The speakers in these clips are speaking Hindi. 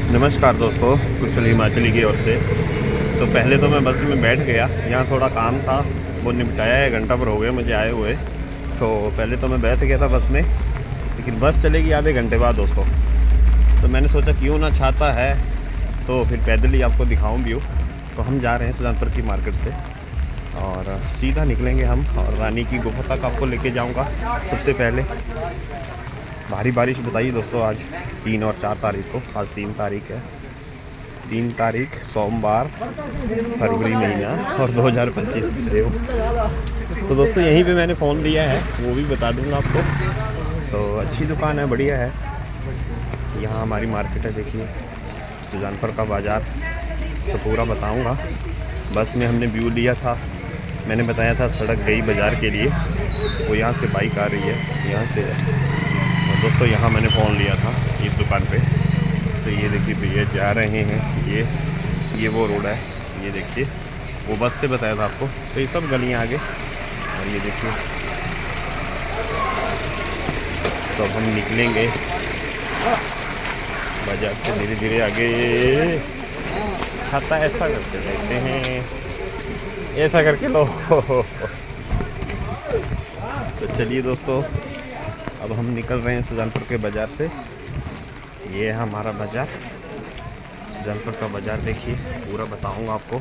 नमस्कार दोस्तों, कुशल हिमाचली की ओर से। तो पहले तो मैं बस में बैठ गया, यहाँ थोड़ा काम था वो निपटाया, 1 घंटा पर हो गया मुझे आए हुए। तो पहले तो मैं बैठ गया था बस में, लेकिन बस चलेगी आधे घंटे बाद दोस्तों। तो मैंने सोचा क्यों ना, छाता है तो फिर पैदल ही आपको दिखाऊं व्यू। तो हम जा रहे हैं सुजानपुर की मार्केट से और सीधा निकलेंगे हम, और रानी की गुफा तक आपको लेके जाऊँगा। सबसे पहले भारी बारिश बताइए दोस्तों, आज 3 और 4 तारीख को, आज 3 तारीख है, 3 तारीख सोमवार, फरवरी महीना और 2025। तो दोस्तों यहीं पे मैंने फ़ोन लिया है, वो भी बता दूंगा आपको। तो अच्छी दुकान है, बढ़िया है। यहाँ हमारी मार्केट है, देखिए सुजानपुर का बाज़ार। तो पूरा बताऊंगा। बस में हमने व्यू लिया था, मैंने बताया था सड़क गई बाज़ार के लिए, वो यहाँ से बाइक आ रही है, यहाँ से। और दोस्तों यहाँ मैंने फ़ोन लिया था इस दुकान पे। तो ये देखिए भैया जा रहे हैं, ये वो रोड है, ये देखिए, वो बस से बताया था आपको। तो ये सब गलियाँ आगे, और ये देखिए। तो अब हम निकलेंगे बाजार से धीरे धीरे आगे। खाता ऐसा करके देखते हैं, ऐसा करके लो। तो चलिए दोस्तों, अब हम निकल रहे हैं सुजानपुर के बाज़ार से। ये है हमारा बाज़ार, सुजानपुर का बाज़ार। देखिए पूरा बताऊंगा आपको।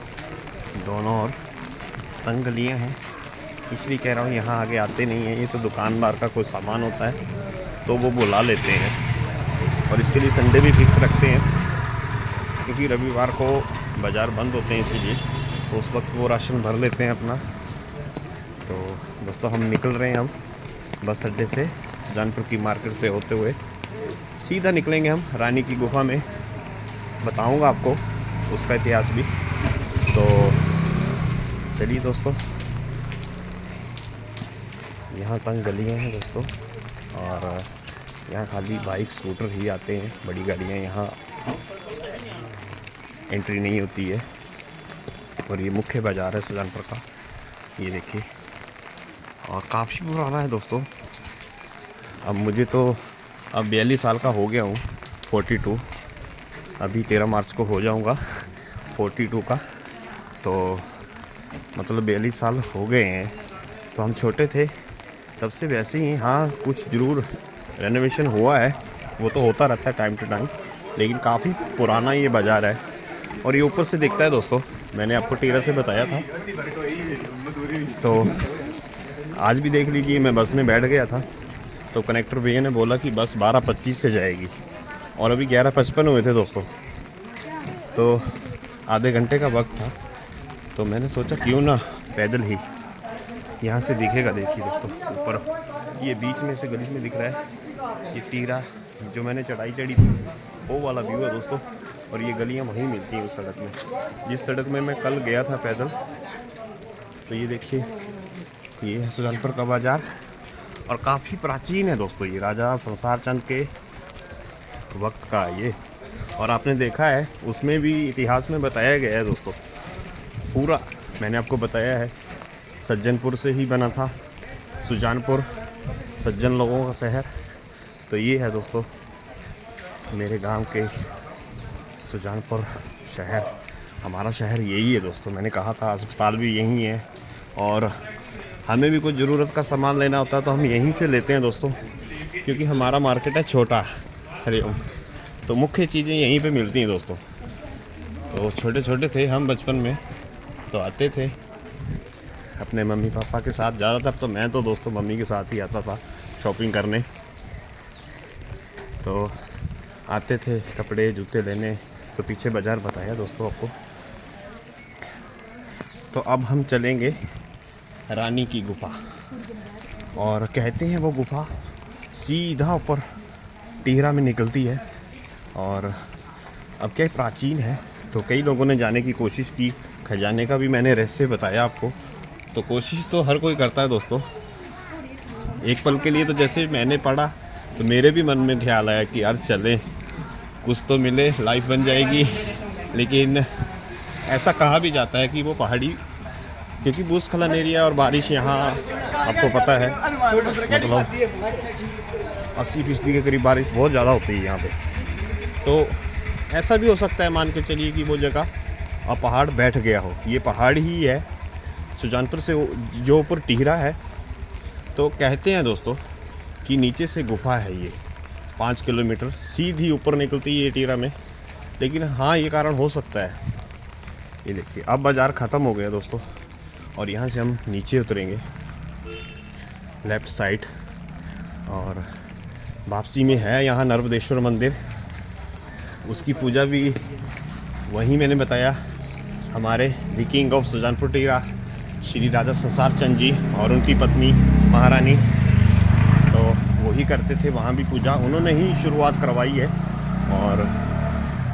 दोनों ओर तंग गलियाँ हैं, इसलिए कह रहा हूँ यहाँ आगे आते नहीं हैं। ये तो दुकानदार का कोई सामान होता है तो वो बुला लेते हैं, और इसके लिए संडे भी फिक्स रखते हैं, क्योंकि रविवार को बाज़ार बंद होते हैं, इसीलिए तो उस वक्त वो राशन भर लेते हैं अपना। तो दोस्तों हम निकल रहे हैं, हम बस अड्डे से सुजानपुर की मार्केट से होते हुए सीधा निकलेंगे हम रानी की गुफा में। बताऊंगा आपको उसका इतिहास भी। तो चलिए दोस्तों, यहाँ तंग गलियाँ हैं दोस्तों, और यहाँ खाली बाइक स्कूटर ही आते हैं, बड़ी गाड़ियाँ यहाँ एंट्री नहीं होती है। और ये मुख्य बाज़ार है सुजानपुर का, ये देखिए, और काफ़ी पुराना है दोस्तों। अब मुझे तो 42 साल का हो गया हूँ, 42, अभी 13 मार्च को हो जाऊँगा 42 का। तो मतलब 42 साल हो गए हैं। तो हम छोटे थे तब से वैसे ही। हाँ, कुछ ज़रूर रेनोवेशन हुआ है, वो तो होता रहता है टाइम टू टाइम, लेकिन काफ़ी पुराना ये बाज़ार है। और ये ऊपर से दिखता है दोस्तों, मैंने आपको टीरा से बताया था। तो आज भी देख लीजिए, मैं बस में बैठ गया था, तो कनेक्टर भैया ने बोला कि बस 12:25 से जाएगी, और अभी 11:55 हुए थे दोस्तों। तो आधे घंटे का वक्त था, तो मैंने सोचा क्यों ना पैदल ही, यहाँ से दिखेगा, देखिए दोस्तों ऊपर ये बीच में से गली में दिख रहा है ये टीरा, जो मैंने चढ़ाई चढ़ी थी वो वाला व्यू है दोस्तों। और ये गलियाँ वहीं मिलती हैं उस सड़क में, जिस सड़क में मैं कल गया था पैदल। तो ये देखिए, ये है सुजानपुर का बाज़ार, और काफ़ी प्राचीन है दोस्तों। ये राजा संसार चंद के वक्त का ये, और आपने देखा है उसमें भी इतिहास में बताया गया है दोस्तों पूरा। मैंने आपको बताया है सज्जनपुर से ही बना था सुजानपुर, सज्जन लोगों का शहर। तो ये है दोस्तों मेरे गांव के सुजानपुर शहर, हमारा शहर यही है दोस्तों। मैंने कहा था अस्पताल भी यही है, और हमें भी कुछ ज़रूरत का सामान लेना होता है तो हम यहीं से लेते हैं दोस्तों, क्योंकि हमारा मार्केट है छोटा। हरिओम। तो मुख्य चीज़ें यहीं पे मिलती हैं दोस्तों। तो छोटे छोटे थे हम बचपन में, तो आते थे अपने मम्मी पापा के साथ। ज़्यादातर तो मैं तो दोस्तों मम्मी के साथ ही आता था शॉपिंग करने। तो आते थे कपड़े जूते लेने। तो पीछे बाज़ार बताया दोस्तों आपको। तो अब हम चलेंगे रानी की गुफा, और कहते हैं वो गुफा सीधा ऊपर टीहरा में निकलती है। और अब क्या प्राचीन है, तो कई लोगों ने जाने की कोशिश की, खजाने का भी मैंने रहस्य बताया आपको। तो कोशिश तो हर कोई करता है दोस्तों। एक पल के लिए तो जैसे मैंने पढ़ा, तो मेरे भी मन में ख्याल आया कि यार चलें, कुछ तो मिले, लाइफ बन जाएगी। लेकिन ऐसा कहा भी जाता है कि वो पहाड़ी, क्योंकि भूस्खलन एरिया और बारिश यहाँ आपको पता है, मतलब 80% के करीब बारिश बहुत ज़्यादा होती है यहाँ पे। तो ऐसा भी हो सकता है, मान के चलिए कि वो जगह अब पहाड़ बैठ गया हो। ये पहाड़ ही है सुजानपुर से जो ऊपर टिहरा है। तो कहते हैं दोस्तों कि नीचे से गुफा है ये 5 किलोमीटर सीधी ऊपर निकलती है ये टिहरा में। लेकिन हाँ, ये कारण हो सकता है। ये देखिए अब बाज़ार ख़त्म हो गया दोस्तों, और यहाँ से हम नीचे उतरेंगे लेफ़्ट साइड, और वापसी में है यहाँ नर्मदेश्वर मंदिर। उसकी पूजा भी वहीं मैंने बताया, हमारे the king of Sujanpur Tihra Shri Raja Sansar Chand जी और उनकी पत्नी महारानी, तो वही करते थे वहाँ भी पूजा। उन्होंने ही शुरुआत करवाई है और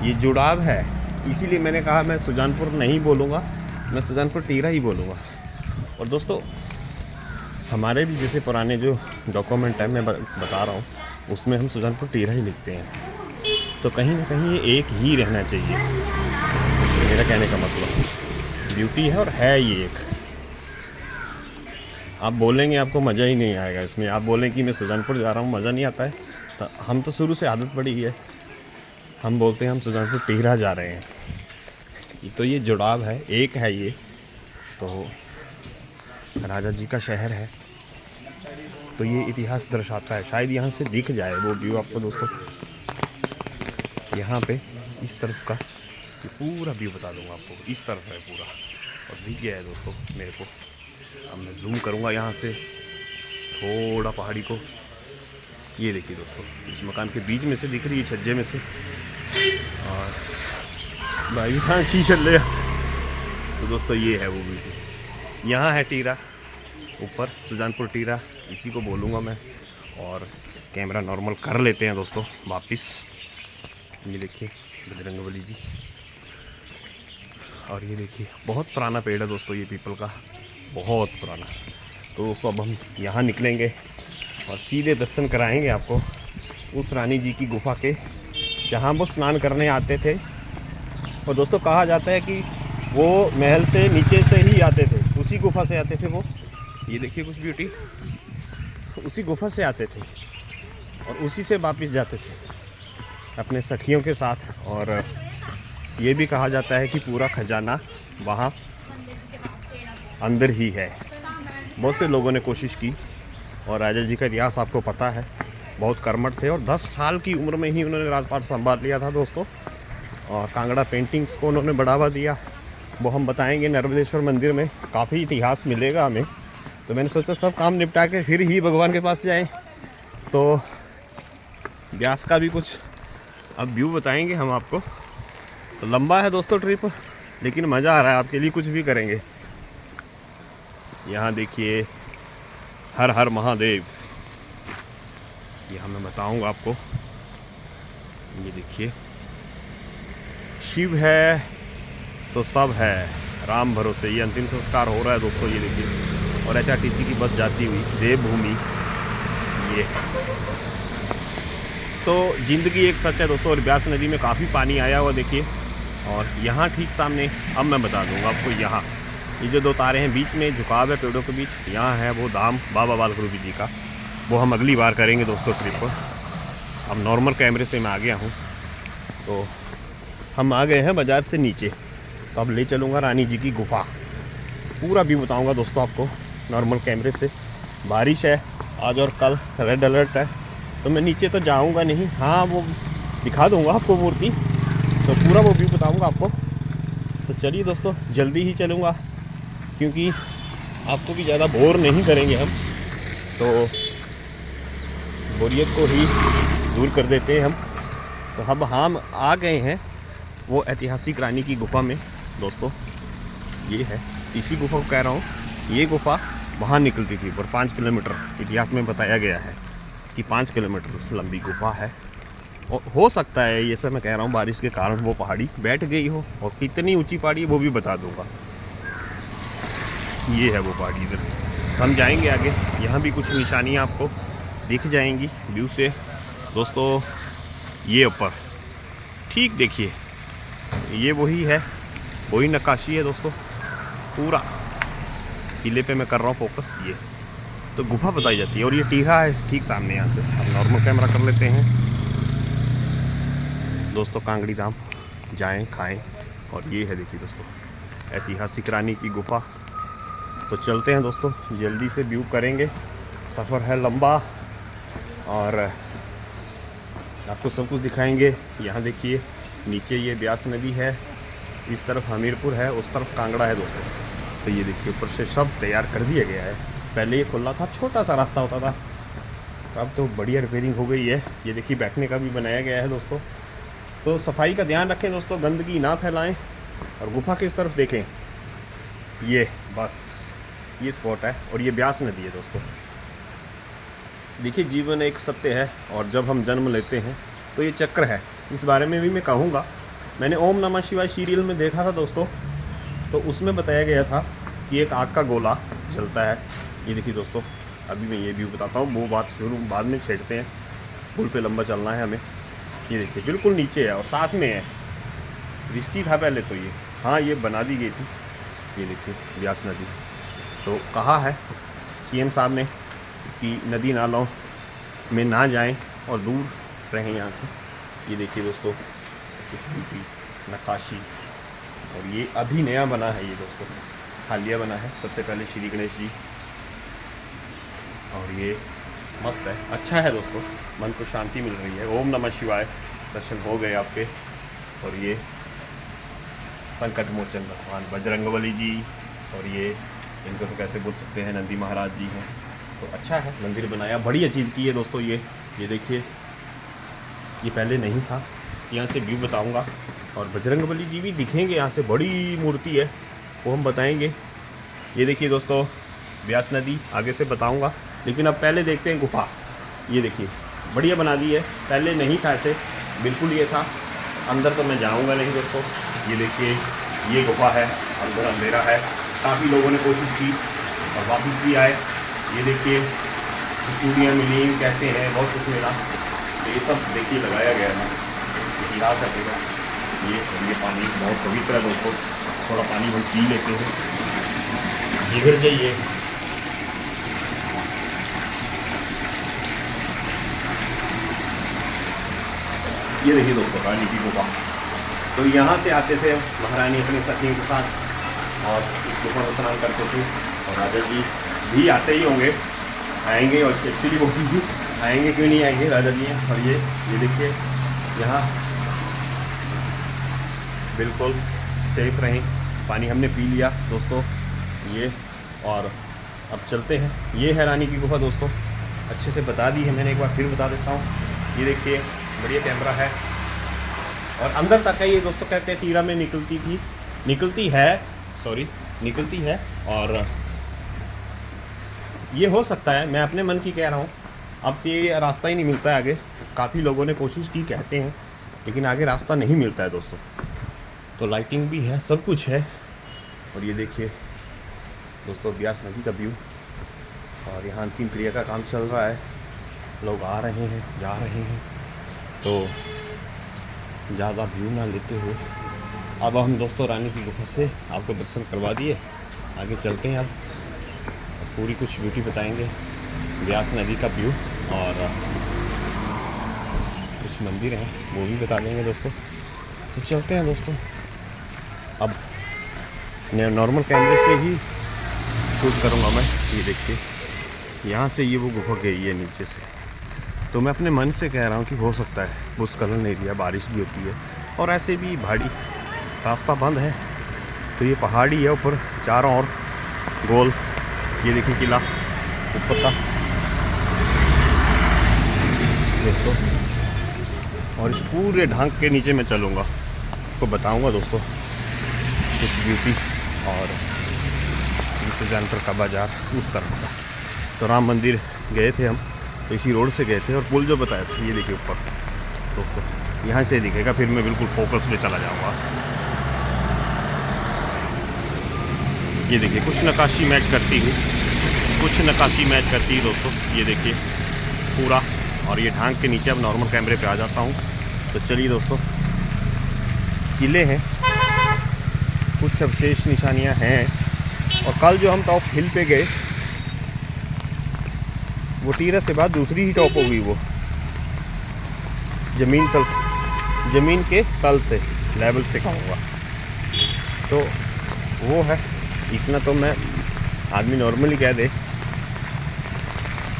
ये जुड़ाव है। इसीलिए मैंने कहा मैं सुजानपुर नहीं बोलूँगा, मैं सुजानपुर टिहरा ही बोलूँगा। और दोस्तों हमारे भी जैसे पुराने जो डॉक्यूमेंट है मैं बता रहा हूँ, उसमें हम सुजानपुर टिहरा ही लिखते हैं। तो कहीं ना कहीं ये एक ही रहना चाहिए, मेरा कहने का मतलब ब्यूटी है और है ये एक। आप बोलेंगे आपको मज़ा ही नहीं आएगा इसमें, आप बोलें कि मैं सुजानपुर जा रहा हूँ, मज़ा नहीं आता है। तो हम तो शुरू से आदत पड़ी है, हम बोलते हैं हम सुजानपुर टिहरा जा रहे हैं। तो ये जुड़ाव है, एक है ये। तो राजा जी का शहर है, तो ये इतिहास दर्शाता है। शायद यहाँ से दिख जाए वो व्यू आपको दोस्तों। यहाँ पे इस तरफ का पूरा व्यू बता दूँगा आपको, इस तरफ है पूरा, और दिख गया है दोस्तों मेरे को। अब मैं जूम करूँगा यहाँ से थोड़ा पहाड़ी को। ये देखिए दोस्तों, इस मकान के बीच में से दिख रही है, छज्जे में से। और भाई हाँ सी चल रहा। तो दोस्तों ये है वो व्यू, यहाँ है टिहरा ऊपर, सुजानपुर टिहरा इसी को बोलूँगा मैं। और कैमरा नॉर्मल कर लेते हैं दोस्तों वापस। ये देखिए बजरंगबली जी, और ये देखिए बहुत पुराना पेड़ है दोस्तों ये पीपल का, बहुत पुराना। तो दोस्तों अब हम यहाँ निकलेंगे और सीधे दर्शन कराएंगे आपको उस रानी जी की गुफा के, जहाँ वो स्नान करने आते थे। और दोस्तों कहा जाता है कि वो महल से नीचे से ही आते थे, उसी गुफा से आते थे वो। ये देखिए कुछ ब्यूटी, उसी गुफा से आते थे और उसी से वापस जाते थे अपने सखियों के साथ। और ये भी कहा जाता है कि पूरा खजाना वहाँ अंदर ही है। बहुत से लोगों ने कोशिश की, और राजा जी का इतिहास आपको पता है, बहुत कर्मठ थे और 10 साल की उम्र में ही उन्होंने राजपाट संभाल लिया था दोस्तों। और कांगड़ा पेंटिंग्स को उन्होंने बढ़ावा दिया, वो हम बताएंगे नर्मदेश्वर मंदिर में, काफ़ी इतिहास मिलेगा हमें। तो मैंने सोचा सब काम निपटा के फिर ही भगवान के पास जाएं। तो व्यास का भी कुछ अब व्यू बताएंगे हम आपको। तो लंबा है दोस्तों ट्रिप, लेकिन मज़ा आ रहा है, आपके लिए कुछ भी करेंगे। यहाँ देखिए हर हर महादेव, यहाँ मैं बताऊंगा आपको। ये देखिए शिव है तो सब है, राम भरोसे। ये अंतिम संस्कार हो रहा है दोस्तों, ये देखिए। और HRTC की बस जाती हुई देवभूमि। ये तो ज़िंदगी एक सच है दोस्तों। और ब्यास नदी में काफ़ी पानी आया हुआ देखिए। और यहाँ ठीक सामने अब मैं बता दूंगा आपको, यहाँ ये जो 2 तारे हैं बीच में झुकाव है पेड़ों के बीच, यहाँ है वो धाम बाबा बालकृपी जी का। वो हम अगली बार करेंगे दोस्तों ट्रिप पर। अब नॉर्मल कैमरे से मैं आ गया हूँ, तो हम आ गए हैं बाज़ार से नीचे। तो अब ले चलूँगा रानी जी की गुफा, पूरा व्यू बताऊँगा दोस्तों आपको नॉर्मल कैमरे से। बारिश है आज और कल, रेड अलर्ट है, तो मैं नीचे तो जाऊँगा नहीं। हाँ वो दिखा दूँगा आपको मूर्ति, तो पूरा वो व्यू बताऊँगा आपको। तो चलिए दोस्तों जल्दी ही चलूँगा, क्योंकि आपको भी ज़्यादा बोर नहीं करेंगे हम, तो बोरियत को ही दूर कर देते हैं हम। तो अब हम आ गए हैं वो ऐतिहासिक रानी की गुफा में दोस्तों। ये है, इसी गुफा को कह रहा हूँ, ये गुफा वहाँ निकलती थी ऊपर 5 किलोमीटर। इतिहास में बताया गया है कि 5 किलोमीटर लंबी गुफा है। और हो सकता है ये सब मैं कह रहा हूँ बारिश के कारण वो पहाड़ी बैठ गई हो, और कितनी ऊंची पहाड़ी है वो भी बता दूँगा। ये है वो पहाड़ी, इधर हम जाएंगे आगे, यहाँ भी कुछ निशानियाँ आपको दिख जाएंगी व्यू से दोस्तों। ये ऊपर ठीक देखिए, ये वही है, वही नक्काशी है दोस्तों। पूरा किले पे मैं कर रहा हूँ फोकस। ये तो गुफा बताई जाती है, और ये टिहरा है ठीक सामने। यहाँ से हम नॉर्मल कैमरा कर लेते हैं। दोस्तों कांगड़ी धाम जाएं, खाएं। और ये है देखिए दोस्तों ऐतिहासिक रानी की गुफा। तो चलते हैं दोस्तों, जल्दी से व्यू करेंगे। सफ़र है लंबा और आपको सब कुछ दिखाएंगे। यहाँ देखिए नीचे ये ब्यास नदी है, इस तरफ हमीरपुर है, उस तरफ कांगड़ा है दोस्तों। तो ये देखिए ऊपर से सब तैयार कर दिया गया है। पहले ये खुला था, छोटा सा रास्ता होता था, अब तो बढ़िया रिपेयरिंग हो गई है। ये देखिए बैठने का भी बनाया गया है दोस्तों। तो सफाई का ध्यान रखें दोस्तों, गंदगी ना फैलाएं। और गुफा के इस तरफ देखें, ये बस ये स्पॉट है और ये ब्यास नदी है दोस्तों। देखिए जीवन एक सत्य है और जब हम जन्म लेते हैं तो ये चक्र है। इस बारे में भी मैं कहूँगा। मैंने ओम नमः शिवाय सीरियल में देखा था दोस्तों, तो उसमें बताया गया था कि एक आग का गोला जलता है। ये देखिए दोस्तों, अभी मैं ये व्यू बताता हूँ, वो बात शुरू बाद में छेड़ते हैं। पुल पे लंबा चलना है हमें। ये देखिए बिल्कुल नीचे है और साथ में है। रिस्की था पहले तो ये, हाँ ये बना दी गई थी। ये देखिए ब्यास नदी। तो कहा है सीएम साहब ने कि नदी नालों में ना जाएं और दूर रहें यहाँ से। ये देखिए दोस्तों कुछ नक्काशी, और ये अभी नया बना है ये दोस्तों, हालिया बना है। सबसे पहले श्री गणेश जी, और ये मस्त है, अच्छा है दोस्तों, मन को शांति मिल रही है। ओम नमः शिवाय, दर्शन हो गए आपके। और ये संकट मोचन भगवान बजरंगबली जी, और ये इनको तो कैसे बोल सकते हैं, नंदी महाराज जी हैं। तो अच्छा है, मंदिर बनाया, बढ़िया चीज़ की है दोस्तों। ये देखिए, ये पहले नहीं था। यहाँ से व्यू बताऊँगा और बजरंगबली जी भी दिखेंगे यहाँ से, बड़ी मूर्ति है, वो हम बताएंगे। ये देखिए दोस्तों ब्यास नदी, आगे से बताऊँगा, लेकिन अब पहले देखते हैं गुफा। ये देखिए बढ़िया बना दी है, पहले नहीं था ऐसे, बिल्कुल ये था। अंदर तो मैं जाऊँगा नहीं दोस्तों। ये देखिए ये गुफा है, अंदर अंधेरा है, काफ़ी लोगों ने कोशिश की और वापस भी आए। ये देखिए चूड़ियाँ मिली, कहते हैं बहुत कुछ मिला। तो ये सब देखिए लगाया गया है, इतिहास है पूरा। ये पानी बहुत पवित्र है दोस्तों, थोड़ा पानी हम पी लेते हैं, जिगर जाइए। ये देखिए दोस्तों रानी की गुफा। तो यहाँ से आते थे महारानी अपने सखियों के साथ और इस गुफा में स्नान करते थे। और राजा जी भी आते ही होंगे, आएंगे, और एक्चुअली वो भी आएंगे, क्यों नहीं आएंगे, राजा जी हैं। और ये देखिए यहाँ बिल्कुल सेफ रहें। पानी हमने पी लिया दोस्तों ये, और अब चलते हैं। ये है रानी की गुफा दोस्तों, अच्छे से बता दी है मैंने, एक बार फिर बता देता हूँ। ये देखिए बढ़िया कैमरा है और अंदर तक है ये दोस्तों। कहते हैं टीरा में निकलती है। और ये हो सकता है, मैं अपने मन की कह रहा हूँ, अब तो ये रास्ता ही नहीं मिलता है आगे। काफ़ी लोगों ने कोशिश की कहते हैं, लेकिन आगे रास्ता नहीं मिलता है दोस्तों। तो लाइटिंग भी है, सब कुछ है। और ये देखिए दोस्तों ब्यास नदी का व्यू, और यहाँ अंतिम क्रिया का काम चल रहा है, लोग आ रहे हैं जा रहे हैं। तो ज़्यादा व्यू ना लेते हुए अब हम दोस्तों रानी की गुफा से आपको दर्शन करवा दिए, आगे चलते हैं। अब पूरी कुछ ब्यूटी बताएंगे, ब्यास नदी का व्यू, और कुछ मंदिर हैं वो भी बता देंगे दोस्तों। तो चलते हैं दोस्तों। अब नॉर्मल कैमरे से ही शूट करूँगा मैं। ये देखिए यहाँ से ये वो गुफा गई है नीचे से। तो मैं अपने मन से कह रहा हूँ कि हो सकता है भूस्खलन एरिया, बारिश भी होती है और ऐसे भी पहाड़ी रास्ता बंद है। तो ये पहाड़ी है ऊपर, चारों ओर गोल। ये देखिए किला ऊपर का दोस्तों, और इस पूरे ढांक के नीचे मैं चलूँगा, आपको बताऊँगा दोस्तों कुछ ब्यूटी। और जिसे जानपुर का बाज़ार उस तरफ का। तो राम मंदिर गए थे हम, तो इसी रोड से गए थे, और पुल जो बताया था ये देखिए ऊपर दोस्तों, यहाँ से दिखेगा, फिर मैं बिल्कुल फोकस में चला जाऊँगा। ये देखिए कुछ नक्काशी मैच करती है दोस्तों। ये देखिए पूरा, और ये ढांक के नीचे अब नॉर्मल कैमरे पे आ जाता हूँ। तो चलिए दोस्तों, किले हैं, कुछ अवशेष निशानियाँ हैं। और कल जो हम टॉप हिल पे गए, वो टीरा से बाद दूसरी ही टॉप हो गई, वो ज़मीन के तल से लेवल से कहूँगा। तो वो है, इतना तो मैं आदमी नॉर्मली कह दे।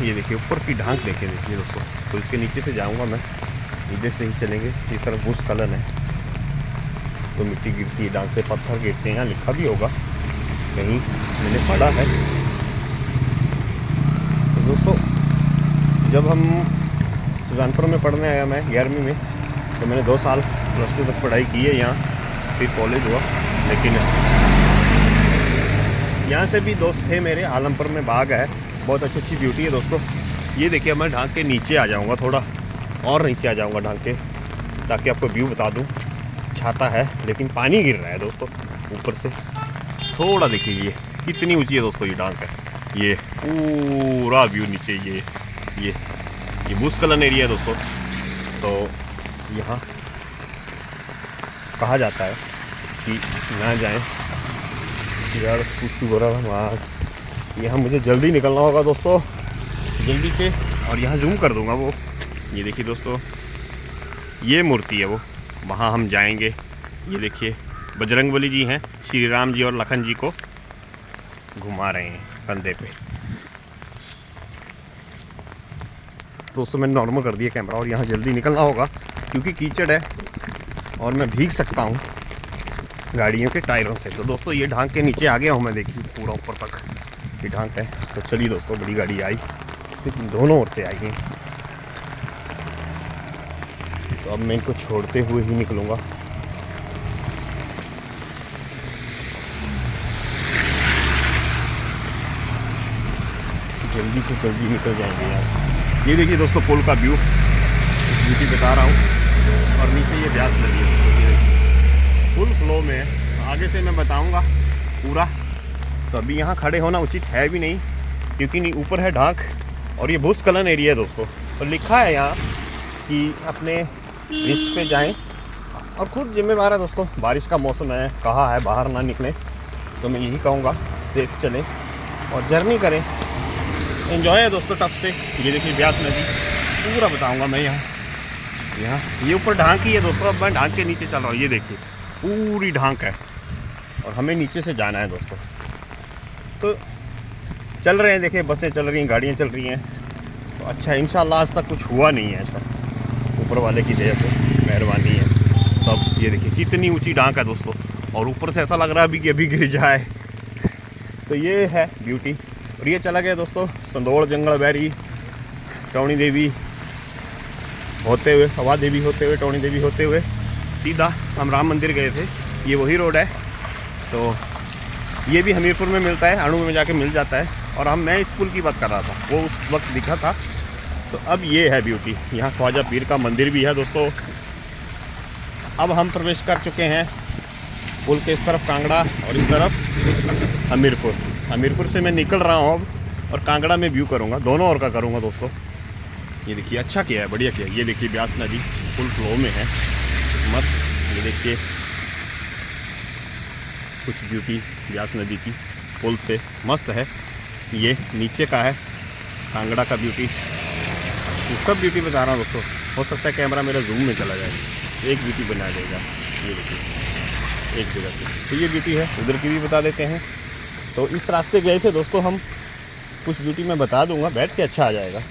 ये देखिए ऊपर की ढांक देखिए दोस्तों। तो इसके नीचे से जाऊंगा मैं, इधर से ही चलेंगे। इस तरफ भूस्खलन है तो मिट्टी गिरती है, ढांक से पत्थर गिरते हैं। यहाँ लिखा भी होगा कहीं, मैंने पढ़ा है। तो दोस्तों जब हम सुजानपुर में पढ़ने आया मैं 11वीं में, तो मैंने 2 साल +2 तक पढ़ाई की है यहाँ, फिर कॉलेज हुआ। लेकिन यहाँ से भी दोस्त थे मेरे, आलमपुर में बाग है, बहुत अच्छी ब्यूटी है दोस्तों। ये देखिए मैं ढांक के नीचे आ जाऊँगा, थोड़ा और नीचे आ जाऊँगा ढांक के, ताकि आपको व्यू बता दूँ। छाता है लेकिन पानी गिर रहा है दोस्तों ऊपर से। थोड़ा देखिए ये कितनी ऊंची है दोस्तों ये ढांक है। ये पूरा व्यू नीचे, ये भूस्खलन एरिया है दोस्तों। तो यहाँ कहा जाता है कि ना जाएं यार, कुछ हो रहा वहाँ। यहाँ मुझे जल्दी निकलना होगा दोस्तों, जल्दी से। और यहाँ जूम कर दूँगा वो, ये देखिए दोस्तों, ये मूर्ति है वो, वहाँ हम जाएंगे। ये देखिए बजरंगबली जी हैं, श्री राम जी और लखन जी को घुमा रहे हैं कंधे पे। दोस्तों मैंने नॉर्मल कर दिया कैमरा, और यहाँ जल्दी निकलना होगा क्योंकि कीचड़ है और मैं भीग सकता हूँ गाड़ियों के टायरों से। तो दोस्तों ये ढांक के नीचे आ गया हूँ मैं, देखिए पूरा ऊपर तक ये ढांक है। तो चलिए दोस्तों, बड़ी गाड़ी आई, दोनों ओर से आई है। तो अब मैं इनको छोड़ते हुए ही निकलूँगा। जल्दी से जल्दी निकल जाएंगे यहाँ से। ये देखिए दोस्तों पुल का व्यू, ब्यूटी बता रहा हूँ। और नीचे ये ब्यास नदी है, फुल फ्लो में है। आगे से मैं बताऊँगा पूरा। तो अभी यहाँ खड़े होना उचित है भी नहीं, क्योंकि ऊपर है ढांक और ये भूस्खलन एरिया है दोस्तों। तो लिखा है यहाँ कि अपने रिस्क पे जाएं और खुद जिम्मेवार है दोस्तों। बारिश का मौसम है, कहा है बाहर ना निकलें, तो मैं यही कहूँगा सेफ चलें और जर्नी करें। एंजॉय है दोस्तों टफ से। ये देखिए ब्यास नदी पूरा बताऊँगा मैं। यहाँ ये ऊपर ढांक ही है दोस्तों। अब मैं ढांक के नीचे चल रहा हूँ, ये देखिए पूरी ढांक है और हमें नीचे से जाना है दोस्तों। तो चल रहे हैं, देखिए बसें चल रही हैं, गाड़ियाँ चल रही हैं। तो अच्छा इंशाल्लाह आज तक कुछ हुआ नहीं है, ऐसा ऊपर वाले की दया से मेहरबानी है सब। ये देखिए कितनी ऊंची ढांक है दोस्तों, और ऊपर से ऐसा लग रहा है अभी कि अभी गिर जाए। तो ये है ब्यूटी। और ये चला गया दोस्तों संदौड़, जंगल बैरी, टौणी देवी होते हुए, हवा देवी होते हुए, टौणी देवी होते हुए सीधा हम राम मंदिर गए थे। ये वही रोड है। तो ये भी हमीरपुर में मिलता है, अणु में जाके मिल जाता है। और मैं इस पुल की बात कर रहा था, वो उस वक्त दिखा था। तो अब ये है ब्यूटी। यहाँ ख्वाजा पीर का मंदिर भी है दोस्तों। अब हम प्रवेश कर चुके हैं पुल के इस तरफ कांगड़ा और इस तरफ हमीरपुर। हमीरपुर से मैं निकल रहा हूँ अब, और कांगड़ा में व्यू करूँगा, दोनों ओर का करूँगा दोस्तों। ये देखिए अच्छा किया है, बढ़िया किया है। ये देखिए ब्यास नदी फुल फ्लो में है, मस्त। ये देखिए कुछ ब्यूटी ब्यास नदी की पुल से मस्त है। ये नीचे का है कांगड़ा का ब्यूटी। सब ब्यूटी बता रहा हूँ दोस्तों। हो सकता है कैमरा मेरा जूम में चला जाए, एक ब्यूटी बना देगा। ये देखिए एक जगह से। तो ये ब्यूटी है, उधर की भी बता देते हैं। तो इस रास्ते गए थे दोस्तों हम, कुछ ब्यूटी मैं बता दूंगा, बैठ के अच्छा आ जाएगा,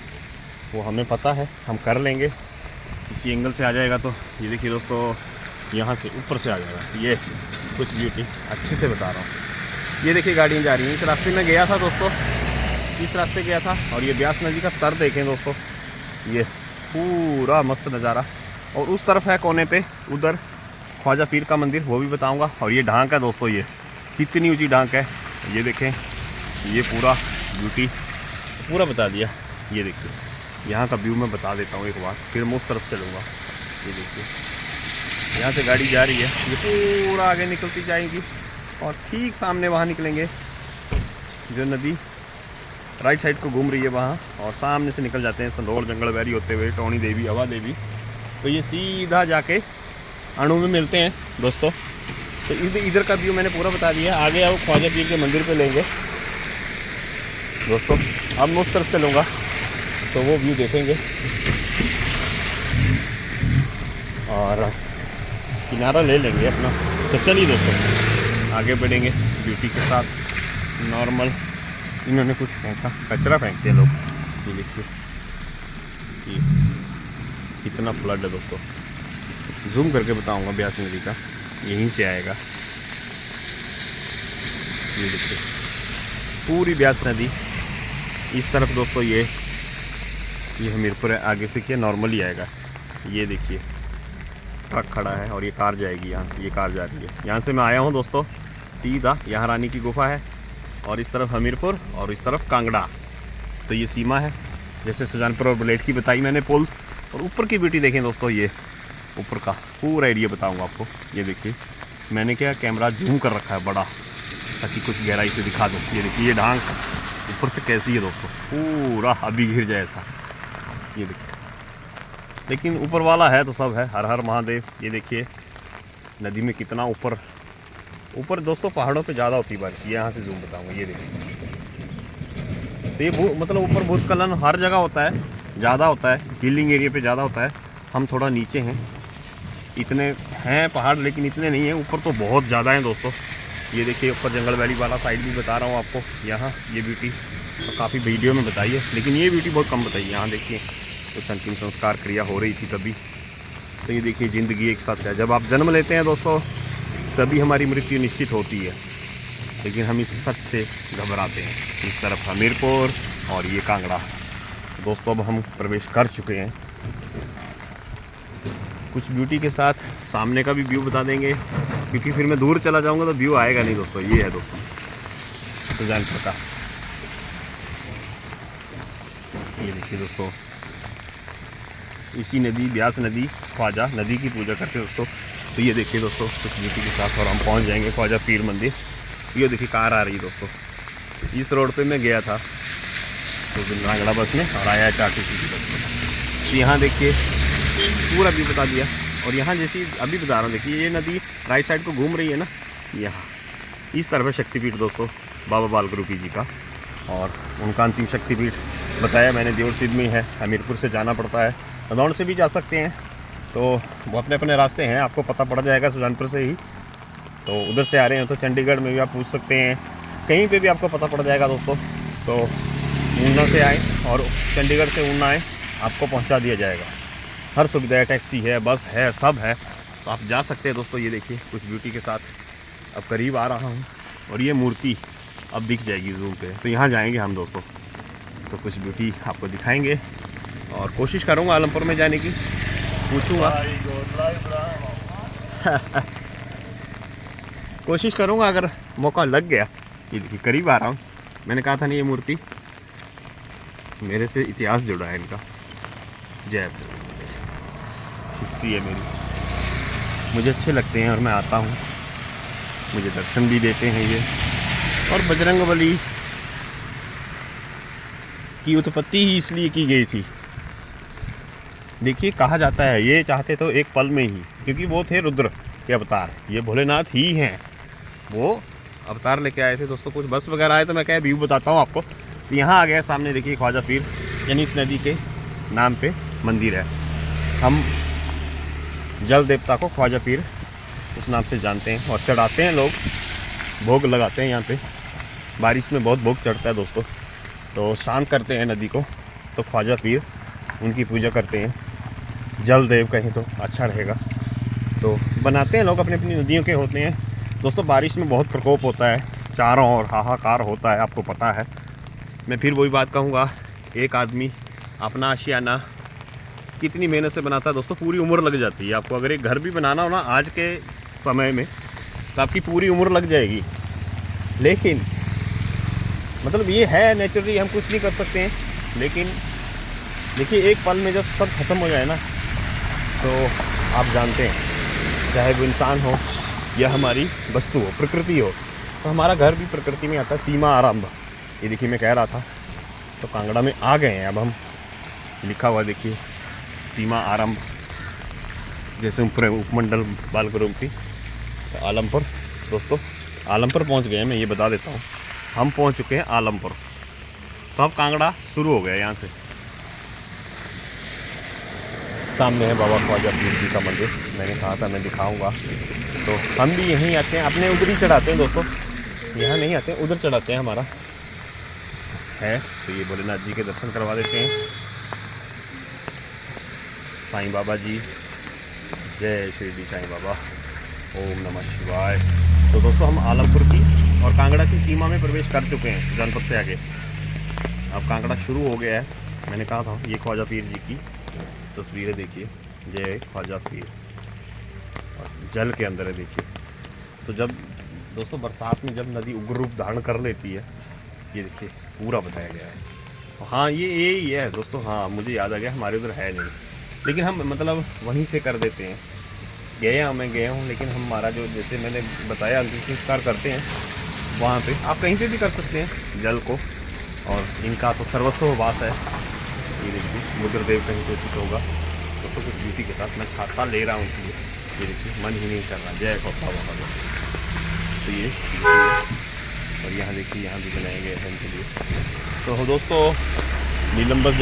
वो हमें पता है, हम कर लेंगे। किसी एंगल से आ जाएगा तो ये देखिए दोस्तों, यहाँ से ऊपर से आ जाएगा। ये कुछ ब्यूटी अच्छे से बता रहा हूँ। ये देखिए गाड़ियाँ जा रही हैं। इस रास्ते में गया था दोस्तों, इस रास्ते गया था। और ये ब्यास नदी का स्तर देखें दोस्तों, ये पूरा मस्त नज़ारा। और उस तरफ है कोने पे, उधर ख्वाजा पीर का मंदिर, वो भी बताऊंगा। और ये ढांक है दोस्तों, ये कितनी ऊंची ढांक है, ये देखें। ये पूरा ब्यूटी पूरा बता दिया। ये देखिए यहाँ का व्यू मैं बता देता हूँ एक बार, फिर मैं उस तरफ चलूँगा। ये देखिए यहाँ से गाड़ी जा रही है, ये पूरा आगे निकलती जाएगी और ठीक सामने वहाँ निकलेंगे जो नदी राइट साइड को घूम रही है वहाँ, और सामने से निकल जाते हैं संदौड़, जंगल बैरी होते हुए, टौणी देवी, हवा देवी। तो ये सीधा जाके अणु में मिलते हैं दोस्तों। तो इधर का व्यू मैंने पूरा बता दिया। आगे आओ ख्वाजा पीर के मंदिर पे लेंगे दोस्तों। अब मैं उस तरफ चलूँगा तो वो व्यू देखेंगे। और किनारा ले लेंगे अपना। तो चलिए दोस्तों आगे बढ़ेंगे ब्यूटी के साथ। नॉर्मल इन्होंने कुछ फेंका, कचरा फेंकते हैं लोग। ये देखिए ये कितना फ्लड है दोस्तों, जूम करके बताऊंगा ब्यास नदी का, यहीं से आएगा। ये देखिए पूरी ब्यास नदी इस तरफ दोस्तों, ये हमीरपुर है, आगे से क्या नॉर्मली आएगा। ये देखिए ट्रक खड़ा है और ये कार जाएगी यहाँ से, ये कार जा रही है। यहाँ से मैं आया हूँ दोस्तों सीधा, यहाँ रानी की गुफा है और इस तरफ हमीरपुर और इस तरफ कांगड़ा। तो ये सीमा है, जैसे सुजानपुर और बुलेट की बताई मैंने पुल। और ऊपर की ब्यूटी देखें दोस्तों, ये ऊपर का पूरा एरिया बताऊँगा आपको। ये देखिए मैंने क्या कैमरा जूम कर रखा है बड़ा, ताकि कुछ गहराई से दिखा दूँ। ये देखिए ये ढांक ऊपर से कैसी है दोस्तों, पूरा अभी घिर जाए ऐसा। ये देखिए लेकिन ऊपर वाला है तो सब है, हर हर महादेव। ये देखिए नदी में कितना ऊपर ऊपर दोस्तों, पहाड़ों पे ज़्यादा होती है बारिश। यहाँ से जूम बताऊँगा। ये देखिए तो ये मतलब ऊपर भूस्खलन हर जगह होता है, ज़्यादा होता है, हिलिंग एरिया पे ज़्यादा होता है। हम थोड़ा नीचे हैं, इतने हैं पहाड़ लेकिन इतने नहीं हैं। ऊपर तो बहुत ज़्यादा हैं दोस्तों। ये देखिए ऊपर जंगल वैली वाला साइड भी बता रहा हूँ आपको। यहाँ ये ब्यूटी तो काफ़ी वीडियो में बताई है, लेकिन ये ब्यूटी बहुत कम बताई है। यहाँ देखिए कुछ अंतिम संस्कार क्रिया हो रही थी तभी। तो ये देखिए ज़िंदगी एक साथ है, जब आप जन्म लेते हैं दोस्तों तभी हमारी मृत्यु निश्चित होती है, लेकिन हम इस सच से घबराते हैं। इस तरफ हमीरपुर और ये कांगड़ा। दोस्तों अब हम प्रवेश कर चुके हैं। कुछ ब्यूटी के साथ सामने का भी व्यू बता देंगे, क्योंकि फिर मैं दूर चला जाऊंगा तो व्यू आएगा नहीं दोस्तों। ये है दोस्तों सुजानपुर का। ये देखिए दोस्तों इसी नदी ब्यास नदी ख्वाजा नदी की पूजा करते हैं दोस्तों। तो ये देखिए दोस्तों कुछ ब्यूटी के साथ और हम पहुंच जाएंगे ख्वाजा पीर मंदिर। ये देखिए कार आ रही है दोस्तों, इस रोड पे मैं गया था तो कांगड़ा बस में और आया RTC की बस में। तो यहाँ देखिए पूरा व्यू बता दिया। और यहाँ जैसी अभी बता रहा हूँ, देखिए ये नदी राइट साइड को घूम रही है ना, यहाँ इस तरफ है शक्तिपीठ दोस्तों बाबा बाल गुरु जी का। और उनका अंतिम शक्तिपीठ बताया मैंने देवर सिद्ध में है, हमीरपुर से जाना पड़ता है, हदौड़ से भी जा सकते हैं। तो वो अपने अपने रास्ते हैं, आपको पता पड़ जाएगा सुजानपुर से ही। तो उधर से आ रहे हैं तो चंडीगढ़ में भी आप पूछ सकते हैं, कहीं पे भी आपको पता पड़ जाएगा दोस्तों। तो ऊना से आए और चंडीगढ़ से ऊना आए, आपको पहुंचा दिया जाएगा। हर सुविधा है, टैक्सी है, बस है, सब है, तो आप जा सकते हैं दोस्तों। ये देखिए कुछ ब्यूटी के साथ अब करीब आ रहा हूँ और ये मूर्ति अब दिख जाएगी जूम पे। तो यहाँ जाएंगे हम दोस्तों, तो कुछ ब्यूटी आपको दिखाएंगे और कोशिश करूँगा आलमपुर में जाने की, पूछूँगा कोशिश करूँगा अगर मौका लग गया। ये देखिए करीब आ रहा हूँ। मैंने कहा था नहीं ये मूर्ति मेरे से इतिहास जुड़ा है इनका। जय हिस्ट्री है मेरी, मुझे अच्छे लगते हैं और मैं आता हूँ, मुझे दर्शन भी देते हैं ये। और बजरंगबली की उत्पत्ति ही इसलिए की गई थी। देखिए कहा जाता है ये चाहते तो एक पल में ही, क्योंकि वो थे रुद्र के अवतार, ये भोलेनाथ ही हैं, वो अवतार लेके आए थे दोस्तों। कुछ बस वगैरह आए तो मैं क्या व्यू बताता हूँ आपको। तो यहाँ आ गया सामने देखिए ख्वाजा पीर, यानी इस नदी के नाम पे मंदिर है। हम जल देवता को ख्वाजा पीर उस नाम से जानते हैं और चढ़ाते हैं लोग, भोग लगाते हैं यहाँ पे। बारिश में बहुत भोग चढ़ता है दोस्तों, तो शांत करते हैं नदी को, तो ख्वाजा पीर उनकी पूजा करते हैं। जल देव कहें तो अच्छा रहेगा, तो बनाते हैं लोग, अपनी अपनी नदियों के होते हैं दोस्तों। बारिश में बहुत प्रकोप होता है, चारों ओर हाहाकार होता है, आपको पता है। मैं फिर वही बात कहूँगा, एक आदमी अपना आशियाना कितनी मेहनत से बनाता है दोस्तों, पूरी उम्र लग जाती है आपको। अगर एक घर भी बनाना हो ना आज के समय में तो आपकी पूरी उम्र लग जाएगी। लेकिन मतलब ये है नेचुरली, हम कुछ नहीं कर सकते हैं। लेकिन देखिए एक पल में जब सब खत्म हो जाए ना, तो आप जानते हैं चाहे वो इंसान हो या हमारी वस्तु हो, प्रकृति हो, तो हमारा घर भी प्रकृति में आता है। सीमा आरंभ, ये देखिए मैं कह रहा था, तो कांगड़ा में आ गए हैं अब हम। लिखा हुआ देखिए सीमा आरंभ, जैसे उपमंडल बालगुरुमती, तो आलमपुर दोस्तों, आलमपुर पहुंच गए हैं। मैं ये बता देता हूँ, हम पहुंच चुके हैं आलमपुर। तो अब कांगड़ा शुरू हो गया, यहाँ से सामने है बाबा ख्वाजा पीर जी का मंदिर। मैंने कहा था मैं दिखाऊंगा, तो हम भी यहीं आते हैं, अपने उधर ही चढ़ाते हैं दोस्तों, यहाँ नहीं आते, उधर चढ़ाते हैं हमारा है। तो ये भोलेनाथ जी के दर्शन करवा देते हैं। साईं बाबा जी, जय शिरडी साईं बाबा, ओम नमः शिवाय। तो दोस्तों हम आलमपुर की और कांगड़ा की सीमा में प्रवेश कर चुके हैं सुजानपुर से आगे। अब कांगड़ा शुरू हो गया है। मैंने कहा था ये ख्वाजा पीर जी की तस्वीरें देखिए, जय ख्वाजा पीर, और जल के अंदर है देखिए। तो जब दोस्तों बरसात में जब नदी उग्र रूप धारण कर लेती है, ये देखिए पूरा बताया गया है। हाँ ये ही है दोस्तों। हाँ मुझे याद आ गया, हमारे उधर है नहीं, लेकिन हम मतलब वहीं से कर देते हैं। मैं गया हूँ, लेकिन हमारा जो जैसे मैंने बताया अंतिम संस्कार करते हैं वहाँ पे, आप कहीं पे भी कर सकते हैं जल को। और इनका तो सर्वस्व वास है। ये देखिए समुद्र देव कहीं तो उचित होगा दोस्तों, कुछ ब्यूटी के साथ। मैं छाता ले रहा हूँ इसलिए, ये देखिए मन ही नहीं कर रहा। जय कौता वहाँ। तो ये और यहाँ देखिए, यहाँ भी बनाए गए हैं इनके लिए। तो दोस्तों नीलम बस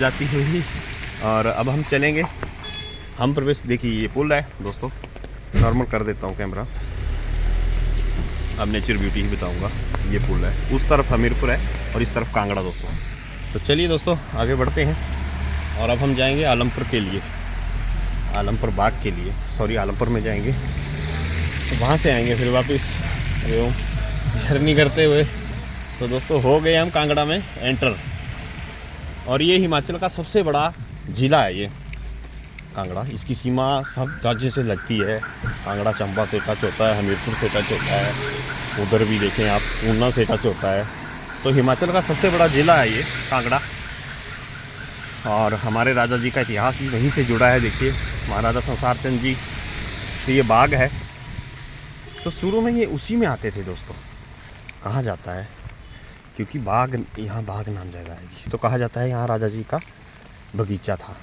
जाती हुई और अब हम चलेंगे। हम प्रवेश, देखिए ये पुल है दोस्तों, नॉर्मल कर देता हूँ कैमरा, अब नेचर ब्यूटी ही बताऊँगा। ये पुल है, उस तरफ हमीरपुर है और इस तरफ कांगड़ा दोस्तों। तो चलिए दोस्तों आगे बढ़ते हैं, और अब हम जाएंगे आलमपुर के लिए, आलमपुर बाग के लिए, सॉरी आलमपुर में जाएंगे। तो वहाँ से आएंगे फिर वापस जर्नी करते हुए। तो दोस्तों हो गए हम कांगड़ा में एंटर, और ये हिमाचल का सबसे बड़ा ज़िला है ये कांगड़ा। इसकी सीमा सब राज्य से लगती है। कांगड़ा चंबा से टच होता है, हमीरपुर से टच होता है, उधर भी देखें आप ऊना से टच होता है। तो हिमाचल का सबसे बड़ा ज़िला है ये कांगड़ा, और हमारे राजा जी का इतिहास भी वहीं से जुड़ा है। देखिए महाराजा संसार चंद जी, तो ये बाग है। तो शुरू में ये उसी में आते थे दोस्तों, कहा जाता है, क्योंकि बाग, यहाँ बाग नाम जगह है, तो कहा जाता है यहाँ राजा जी का बगीचा था।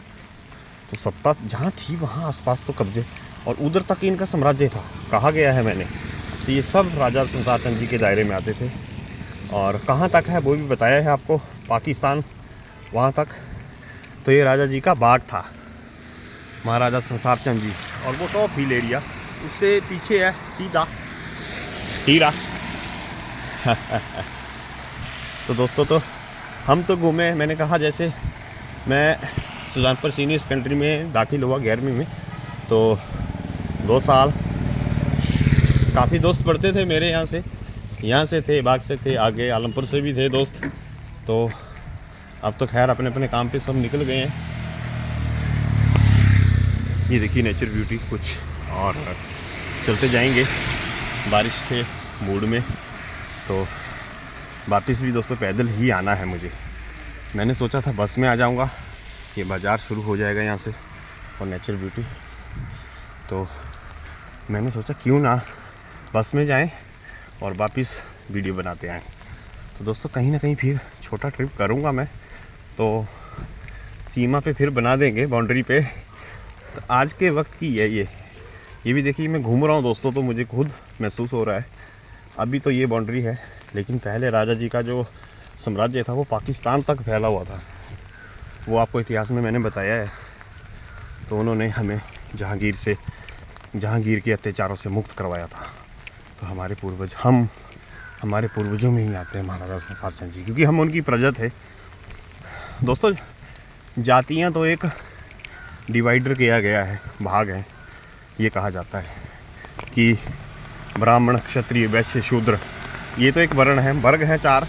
तो सत्ता जहाँ थी वहाँ आसपास तो कब्जे, और उधर तक इनका साम्राज्य था, कहा गया है मैंने। तो ये सब राजा संसार चंद जी के दायरे में आते थे। और कहाँ तक है वो भी बताया है आपको, पाकिस्तान वहाँ तक। तो ये राजा जी का बाग था, महाराजा संसार चंद जी। और वो टॉप हिल एरिया, उससे पीछे है सीधा हीरा। तो दोस्तों तो हम तो घूमे, मैंने कहा जैसे मैं सुजानपुर सीनियर सेकेंडरी में दाखिल हुआ 11वीं में, तो 2 साल काफ़ी दोस्त पढ़ते थे मेरे यहाँ से थे, बाग से थे, आगे आलमपुर से भी थे दोस्त। तो अब तो खैर अपने अपने काम पे सब निकल गए हैं। ये देखिए नेचर ब्यूटी कुछ, और चलते जाएंगे बारिश के मूड में। तो वापस भी दोस्तों पैदल ही आना है मुझे। मैंने सोचा था बस में आ जाऊंगा, ये बाज़ार शुरू हो जाएगा यहाँ से, और नेचर ब्यूटी। तो मैंने सोचा क्यों ना बस में जाएं और वापस वीडियो बनाते आएँ। तो दोस्तों कहीं ना कहीं फिर छोटा ट्रिप करूँगा मैं, तो सीमा पे फिर बना देंगे, बाउंड्री पे। तो आज के वक्त की है ये भी देखिए, मैं घूम रहा हूँ दोस्तों, तो मुझे खुद महसूस हो रहा है। अभी तो ये बाउंड्री है, लेकिन पहले राजा जी का जो साम्राज्य था वो पाकिस्तान तक फैला हुआ था। वो आपको इतिहास में मैंने बताया है। तो उन्होंने हमें जहांगीर के अत्याचारों से मुक्त करवाया था। तो हमारे पूर्वजों में ही आते हैं महाराजा संसार चंद जी, क्योंकि हम उनकी प्रजा थे दोस्तों। जातियाँ तो एक डिवाइडर किया गया है, भाग है। ये कहा जाता है कि ब्राह्मण, क्षत्रिय, वैश्य, शूद्र, ये तो एक वर्ण है, वर्ग है 4,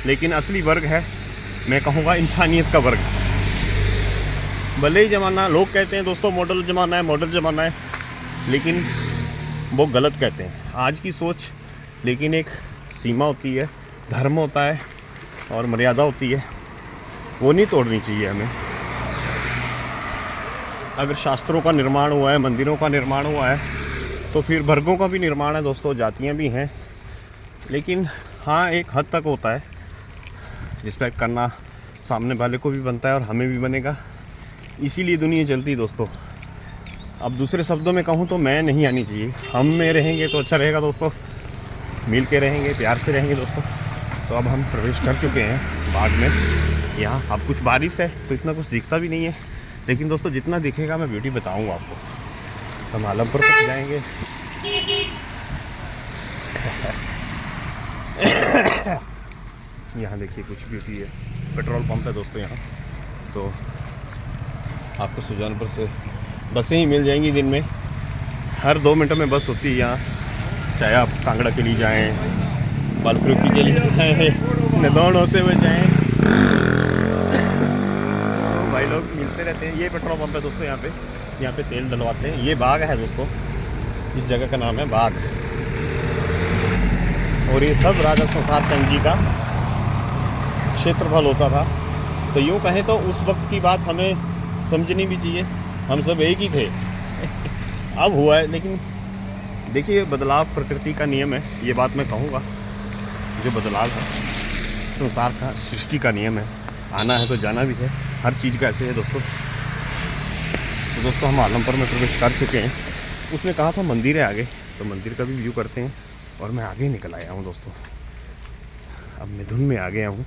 लेकिन असली वर्ग है, मैं कहूँगा इंसानियत का वर्ग। भले ही ज़माना लोग कहते हैं दोस्तों मॉडल ज़माना है, लेकिन वो गलत कहते हैं। आज की सोच, लेकिन एक सीमा होती है, धर्म होता है और मर्यादा होती है, वो नहीं तोड़नी चाहिए हमें। अगर शास्त्रों का निर्माण हुआ है, मंदिरों का निर्माण हुआ है, तो फिर वर्गों का भी निर्माण है दोस्तों, जातियाँ भी हैं। लेकिन हाँ एक हद तक होता है, रिस्पेक्ट करना सामने वाले को भी बनता है और हमें भी बनेगा, इसीलिए दुनिया चलती है दोस्तों। अब दूसरे शब्दों में कहूँ तो मैं नहीं आनी चाहिए, हम में रहेंगे तो अच्छा रहेगा दोस्तों, मिल के रहेंगे, प्यार से रहेंगे दोस्तों। तो अब हम प्रवेश कर चुके हैं बाग में। यहाँ अब कुछ बारिश है तो इतना कुछ दिखता भी नहीं है, लेकिन दोस्तों जितना दिखेगा मैं ब्यूटी बताऊँगा आपको। हम आलमपुर तक जाएंगे। यहाँ देखिए कुछ ब्यूटी है, पेट्रोल पंप है दोस्तों यहाँ। तो आपको सुजानपुर से बसें ही मिल जाएंगी दिन में, हर 2 मिनटों में बस होती है यहाँ। चाहे आप कांगड़ा के लिए जाएँ, बालखुरपी के लिए जाएँ, नदौड़ होते हुए जाएँ, भाई लोग मिलते रहते हैं। ये पेट्रोल पंप है दोस्तों यहाँ पे तेल डलवाते हैं। ये बाग है दोस्तों, इस जगह का नाम है बाग, और ये सब राजा संसार चंद जी का क्षेत्रफल होता था। तो यूँ कहें तो उस वक्त की बात हमें समझनी भी चाहिए, हम सब एक ही थे। अब हुआ है, लेकिन देखिए बदलाव प्रकृति का नियम है, ये बात मैं कहूँगा। जो बदलाव है संसार का, सृष्टि का नियम है, आना है तो जाना भी है, हर चीज़ का ऐसे है दोस्तों। तो दोस्तों हम आलमपुर में प्रवेश कर चुके हैं। उसने कहा था मंदिर है आगे, तो मंदिर का भी व्यू करते हैं। और मैं आगे निकल आया हूँ दोस्तों, अब मैं धुन में आ गया हूँ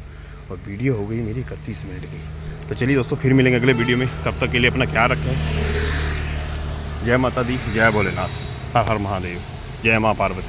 और वीडियो हो गई मेरी 31 मिनट की। तो चलिए दोस्तों फिर मिलेंगे अगले वीडियो में, तब तक के लिए अपना ख्याल रखें। जय माता दी, जय भोलेनाथ, हर हर महादेव, जय माँ पार्वती।